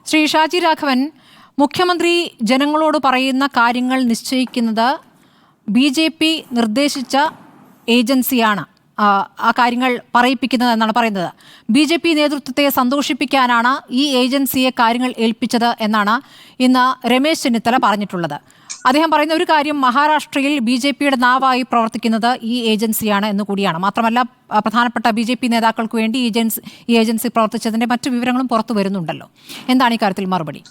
ശ്രീ ഷാജി രാഘവൻ, മുഖ്യമന്ത്രി ജനങ്ങളോട് പറയുന്ന കാര്യങ്ങൾ നിശ്ചയിക്കുന്നത് BJP നിർദ്ദേശിച്ച ഏജൻസിയാണ് ആ കാര്യങ്ങൾ പറയിപ്പിക്കുന്നത് എന്നാണ് പറയുന്നത്. BJP നേതൃത്വത്തെ സന്തോഷിപ്പിക്കാനാണ് ഈ ഏജൻസിയെ കാര്യങ്ങൾ ഏൽപ്പിച്ചത് എന്നാണ് ഇന്ന് രമേശ് ചെന്നിത്തല പറഞ്ഞിട്ടുള്ളത്. അദ്ദേഹം പറയുന്ന ഒരു കാര്യം, മഹാരാഷ്ട്രയിൽ BJPയുടെ നാവായി പ്രവർത്തിക്കുന്നത് ഈ ഏജൻസിയാണ് എന്ന് കൂടിയാണ്. മാത്രമല്ല, പ്രധാനപ്പെട്ട BJP നേതാക്കൾക്ക് വേണ്ടി ഈ ഏജൻസി പ്രവർത്തിച്ചതിന്റെ മറ്റു വിവരങ്ങളും പുറത്തു വരുന്നുണ്ടല്ലോ. എന്താണ് ഇക്കാര്യത്തിൽ മറുപടി?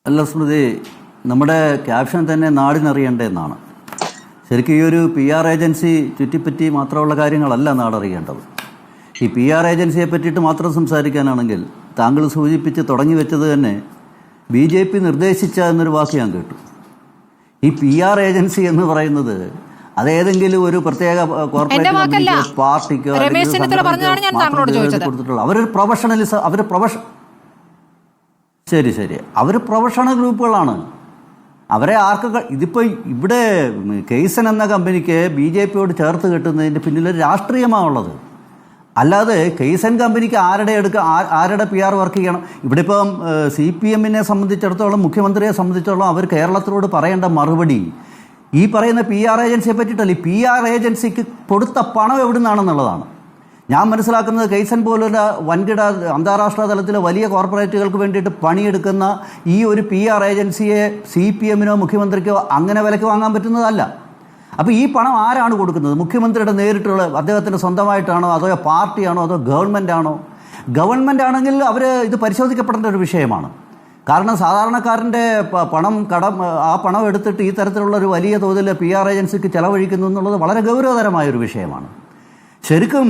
അല്ല സ്മൃതി, നമ്മുടെ ക്യാപ്ഷൻ തന്നെ നാടിനറിയേണ്ടതെന്നാണ്. ശരിക്കും ഈ ഒരു PR ഏജൻസി ചുറ്റിപ്പറ്റി മാത്രമുള്ള കാര്യങ്ങളല്ല നാടറിയേണ്ടത്. ഈ PR ഏജൻസിയെ പറ്റിയിട്ട് മാത്രം സംസാരിക്കാനാണെങ്കിൽ താങ്കൾ സൂചിപ്പിച്ച് തുടങ്ങി വെച്ചത് തന്നെ BJP നിർദ്ദേശിച്ച എന്നൊരു വാക്ക് ഞാൻ കേട്ടു. ഈ PR ഏജൻസി എന്ന് പറയുന്നത് അതേതെങ്കിലും ഒരു പ്രത്യേക കോർപ്പറേറ്റ് പാർട്ടിക്കോ കൊടുത്തിട്ടുള്ള അവരൊരു പ്രൊഫഷണലിസം, ശരി അവർ പ്രൊഫഷണൽ ഗ്രൂപ്പുകളാണ്. അവരെ ഇതിപ്പോൾ ഇവിടെ കെയ്സൺ എന്ന കമ്പനിക്ക് BJPയോട് ചേർത്ത് കെട്ടുന്നതിൻ്റെ പിന്നിലൊരു രാഷ്ട്രീയമാണുള്ളത്. അല്ലാതെ കെയ്സൺ കമ്പനിക്ക് ആരുടെ PR വർക്ക് ചെയ്യണം? ഇവിടെ ഇപ്പം CPM-നെ സംബന്ധിച്ചിടത്തോളം, മുഖ്യമന്ത്രിയെ സംബന്ധിച്ചിടത്തോളം അവർ കേരളത്തിനോട് പറയേണ്ട മറുപടി ഈ പറയുന്ന PR ഏജൻസിയെ പറ്റിയിട്ടല്ല, ഈ PR ഏജൻസിക്ക് കൊടുത്ത പണം എവിടെ നിന്നാണെന്നുള്ളതാണ്. ഞാൻ മനസ്സിലാക്കുന്നത് കെയ്സൺ പോലുള്ള വൻകിട അന്താരാഷ്ട്ര തലത്തിലെ വലിയ കോർപ്പറേറ്റുകൾക്ക് വേണ്ടിയിട്ട് പണിയെടുക്കുന്ന ഈ ഒരു PR ഏജൻസിയെ CPM-നോ മുഖ്യമന്ത്രിക്കോ അങ്ങനെ വിലയ്ക്ക് വാങ്ങാൻ പറ്റുന്നതല്ല. അപ്പോൾ ഈ പണം ആരാണ് കൊടുക്കുന്നത്? മുഖ്യമന്ത്രിയുടെ നേരിട്ടുള്ള അദ്ദേഹത്തിൻ്റെ സ്വന്തമായിട്ടാണോ, അതോ പാർട്ടിയാണോ, അതോ ഗവൺമെൻറ് ആണോ? ഗവൺമെൻറ് ആണെങ്കിൽ അവർ ഇത് പരിശോധിക്കപ്പെടേണ്ട ഒരു വിഷയമാണ്. കാരണം സാധാരണക്കാരൻ്റെ ആ പണം എടുത്തിട്ട് ഈ തരത്തിലുള്ള ഒരു വലിയ തോതിൽ PR ഏജൻസിക്ക് ചെലവഴിക്കുന്നു എന്നുള്ളത് വളരെ ഗൗരവതരമായൊരു വിഷയമാണ്. ശരിക്കും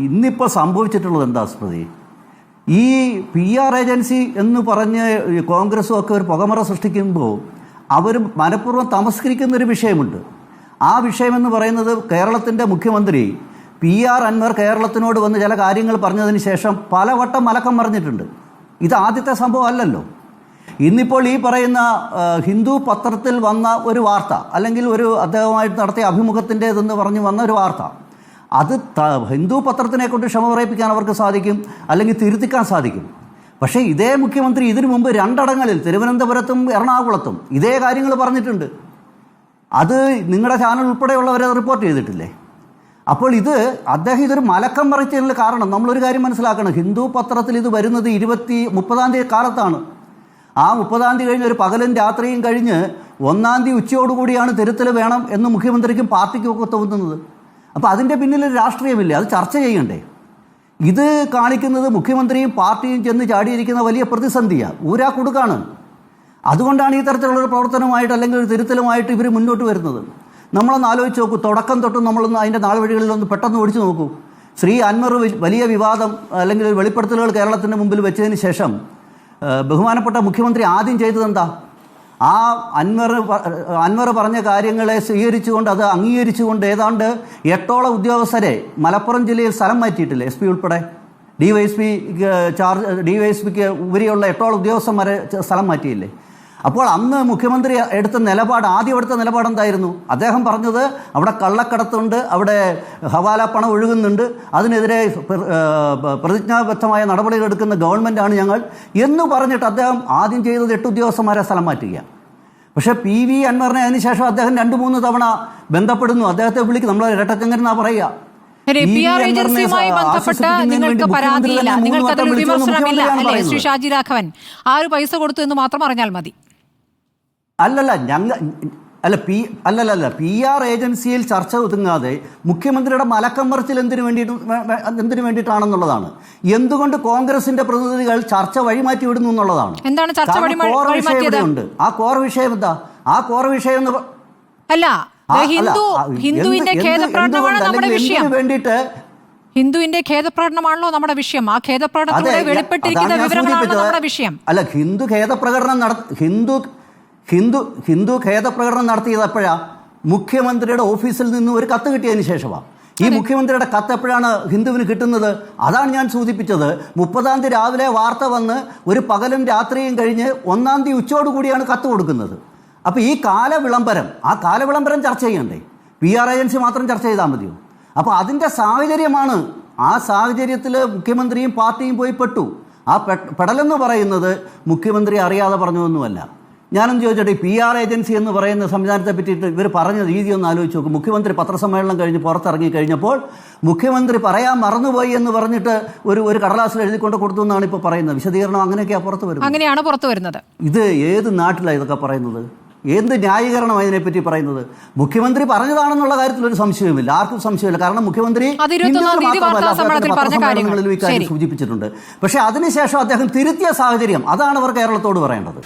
ഇന്നിപ്പോൾ സംഭവിച്ചിട്ടുള്ളത് എന്താ സ്മൃതി? ഈ PR ഏജൻസി എന്ന് പറഞ്ഞ് കോൺഗ്രസും ഒക്കെ ഒരു പുകമറ സൃഷ്ടിക്കുമ്പോൾ അവർ മനഃപൂർവ്വം തമസ്കരിക്കുന്നൊരു വിഷയമുണ്ട്. ആ വിഷയമെന്ന് പറയുന്നത്, കേരളത്തിൻ്റെ മുഖ്യമന്ത്രി PR അൻവർ കേരളത്തിനോട് വന്ന് ചില കാര്യങ്ങൾ പറഞ്ഞതിന് ശേഷം പലവട്ടം മലക്കം പറഞ്ഞിട്ടുണ്ട്. ഇത് ആദ്യത്തെ സംഭവം അല്ലല്ലോ. ഇന്നിപ്പോൾ ഈ പറയുന്ന ഹിന്ദു പത്രത്തിൽ വന്ന ഒരു വാർത്ത, അല്ലെങ്കിൽ ഒരു അദ്ദേഹവുമായിട്ട് നടത്തിയ അഭിമുഖത്തിൻ്റെതെന്ന് പറഞ്ഞു വന്ന ഒരു വാർത്ത, അത് ഹിന്ദു പത്രത്തിനെ കൊണ്ട് ക്ഷമ പറയിപ്പിക്കാൻ അവർക്ക് സാധിക്കും, അല്ലെങ്കിൽ തിരുത്തിക്കാൻ സാധിക്കും. പക്ഷേ ഇതേ മുഖ്യമന്ത്രി ഇതിനു മുമ്പ് രണ്ടിടങ്ങളിൽ, തിരുവനന്തപുരത്തും എറണാകുളത്തും ഇതേ കാര്യങ്ങൾ പറഞ്ഞിട്ടുണ്ട്. അത് നിങ്ങളുടെ ചാനൽ ഉൾപ്പെടെയുള്ളവരെ റിപ്പോർട്ട് ചെയ്തിട്ടില്ലേ? അപ്പോൾ അദ്ദേഹം ഇതൊരു മലക്കം മറിച്ചതിനുള്ള കാരണം നമ്മളൊരു കാര്യം മനസ്സിലാക്കണം. ഹിന്ദു പത്രത്തിൽ ഇത് വരുന്നത് 30-ആം തീയതി കാലത്താണ്. ആ 30-ആം തീയതി കഴിഞ്ഞ് ഒരു പകലും രാത്രിയും കഴിഞ്ഞ് 1-ആം തീയതി ഉച്ചയോടുകൂടിയാണ് തിരുത്തൽ വേണം എന്ന് മുഖ്യമന്ത്രിക്കും പാർട്ടിക്കും ഒക്കെ തോന്നുന്നത്. അപ്പോൾ അതിൻ്റെ പിന്നിലൊരു രാഷ്ട്രീയമില്ലേ? അത് ചർച്ച ചെയ്യണ്ടേ? ഇത് കാണിക്കുന്നത് മുഖ്യമന്ത്രിയും പാർട്ടിയും ചെന്ന് ചാടിയിരിക്കുന്ന വലിയ പ്രതിസന്ധിയാണ്, ഊരാക്കുടുക്കാണ്. അതുകൊണ്ടാണ് ഈ തരത്തിലുള്ളൊരു പ്രവർത്തനമായിട്ട്, അല്ലെങ്കിൽ ഒരു തിരുത്തലുമായിട്ട് ഇവർ മുന്നോട്ട് വരുന്നത്. നമ്മളൊന്ന് ആലോചിച്ച് നോക്കൂ. തുടക്കം തൊട്ടും നമ്മളൊന്ന് അതിൻ്റെ നാൾവഴികളിലൊന്ന് പെട്ടെന്ന് ഓടിച്ചു നോക്കൂ. ശ്രീ അൻവർ വലിയ വിവാദം അല്ലെങ്കിൽ വെളിപ്പെടുത്തലുകൾ കേരളത്തിൻ്റെ മുമ്പിൽ വെച്ചതിന് ശേഷം ബഹുമാനപ്പെട്ട മുഖ്യമന്ത്രി ആദ്യം ചെയ്തതെന്താ? ആ അൻവർ പറഞ്ഞ കാര്യങ്ങളെ സ്വീകരിച്ചുകൊണ്ട്, അത് അംഗീകരിച്ചുകൊണ്ട് ഏതാണ്ട് 8ഓളം ഉദ്യോഗസ്ഥരെ മലപ്പുറം ജില്ലയിൽ സ്ഥലം മാറ്റിയിട്ടില്ലേ? SP ഉൾപ്പെടെ DYSPക്ക് ഉപരിയുള്ള 8ഓളം ഉദ്യോഗസ്ഥന്മാരെ സ്ഥലം മാറ്റിയില്ലേ? അപ്പോൾ അന്ന് മുഖ്യമന്ത്രി ആദ്യം എടുത്ത നിലപാട് എന്തായിരുന്നു? അദ്ദേഹം പറഞ്ഞത് അവിടെ കള്ളക്കടത്തുണ്ട്, അവിടെ ഹവാല പണം ഒഴുകുന്നുണ്ട്, അതിനെതിരെ പ്രതിജ്ഞാബദ്ധമായ നടപടികൾ എടുക്കുന്ന ഗവൺമെൻറ്റാണ് ഞങ്ങൾ എന്ന് പറഞ്ഞിട്ട് അദ്ദേഹം ആദ്യം ചെയ്തത് 8 ഉദ്യോഗസ്ഥന്മാരെ സ്ഥലം മാറ്റുക. പക്ഷേ PV അൻവറിനെ അതിനുശേഷം അദ്ദേഹം 2-3 തവണ ബന്ധപ്പെടുന്നു, അദ്ദേഹത്തെ വിളിക്കും. നമ്മൾ ഇരട്ടച്ചങ്കൻ എന്നാ പറയുക. നിങ്ങൾക്ക് പരാതിയില്ല, നിങ്ങൾക്കതൊരു വിമർശനമില്ല അല്ലേ ശ്രീ ഷാജി രാഘവൻ? ആര് പൈസ കൊടുത്തു എന്ന് മാത്രം അറിഞ്ഞാൽ മതി. അല്ലല്ല PR ഏജൻസിയിൽ ചർച്ച ഒതുങ്ങാതെ മുഖ്യമന്ത്രിയുടെ മലക്കം മറിച്ചിൽ എന്തിനു വേണ്ടിയിട്ടാണെന്നുള്ളതാണ്. എന്തുകൊണ്ട് കോൺഗ്രസിന്റെ പ്രതിനിധികൾ ചർച്ച വഴിമാറ്റി വിടുന്നു എന്നുള്ളതാണ്. എന്താണ് ചർച്ച വഴിമാറ്റിയത്? ആ കോർ വിഷയം എന്താ? ആ കോർ വിഷയം അല്ല, ഹിന്ദുവിന്റെ ഖേദപ്രകടനമാണ് നമ്മുടെ വിഷയം. ഹിന്ദുവിന്റെ ഖേദപ്രകടനമാണല്ലോ നമ്മുടെ വിഷയം. ആ ഖേദപ്രകടനത്തിലൂടെ വെളിപ്പെട്ടിരിക്കുന്ന വിവരങ്ങളാണല്ലോ നമ്മുടെ വിഷയം. അല്ല, ഹിന്ദു ഖേദപ്രകടനം നടത്തിയത് എപ്പോഴാ? മുഖ്യമന്ത്രിയുടെ ഓഫീസിൽ നിന്ന് ഒരു കത്ത് കിട്ടിയതിന് ശേഷമാണ്. ഈ മുഖ്യമന്ത്രിയുടെ കത്ത് എപ്പോഴാണ് ഹിന്ദുവിന് കിട്ടുന്നത്? അതാണ് ഞാൻ സൂചിപ്പിച്ചത്. 30-ആം തീയതി രാവിലെ വാർത്ത വന്ന് ഒരു പകലും രാത്രിയും കഴിഞ്ഞ് 1-ആം തീയതി ഉച്ചയോടുകൂടിയാണ് കത്ത് കൊടുക്കുന്നത്. അപ്പോൾ ഈ കാലവിളംബരം ചർച്ച ചെയ്യണ്ടേ? PR ഏജൻസി മാത്രം ചർച്ച ചെയ്താൽ മതിയോ? അപ്പോൾ അതിൻ്റെ സാഹചര്യമാണ്. ആ സാഹചര്യത്തിൽ മുഖ്യമന്ത്രിയും പാർട്ടിയും പോയി പെട്ടു. ആ പെടലെന്ന് പറയുന്നത് മുഖ്യമന്ത്രി അറിയാതെ പറഞ്ഞതൊന്നുമല്ല. ഞാനൊന്ന് ചോദിച്ചോട്ടെ, PR ഏജൻസി എന്ന് പറയുന്ന സംവിധാനത്തെ പറ്റിയിട്ട് ഇവർ പറഞ്ഞ രീതി ഒന്ന് ആലോചിച്ച് നോക്കും. മുഖ്യമന്ത്രി പത്രസമ്മേളനം കഴിഞ്ഞ് പുറത്തിറങ്ങി കഴിഞ്ഞപ്പോൾ മുഖ്യമന്ത്രി പറയാൻ മറന്നുപോയി എന്ന് പറഞ്ഞിട്ട് ഒരു കടലാസിൽ എഴുതിക്കൊണ്ട് കൊടുത്തു എന്നാണ് ഇപ്പോൾ പറയുന്നത്. വിശദീകരണം അങ്ങനെയൊക്കെയാണ് പുറത്തു വരുന്നത്. ഇത് ഏത് നാട്ടിലാണ് ഇതൊക്കെ പറയുന്നത്? എന്ത് ന്യായീകരണം അതിനെപ്പറ്റി പറയുന്നത്? മുഖ്യമന്ത്രി പറഞ്ഞതാണെന്നുള്ള കാര്യത്തിൽ ഒരു സംശയവുമില്ല, ആർക്കും സംശയമില്ല. കാരണം മുഖ്യമന്ത്രി പത്രസമ്മേളനങ്ങളിലും ഇക്കാര്യം സൂചിപ്പിച്ചിട്ടുണ്ട്. പക്ഷേ അതിനുശേഷം അദ്ദേഹം തിരുത്തിയ സാഹചര്യം, അതാണ് അവർ കേരളത്തോട് പറയേണ്ടത്.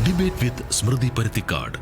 ഡിബേറ്റ് വിത്ത് സ്മൃതി പരുത്തിക്കാട്.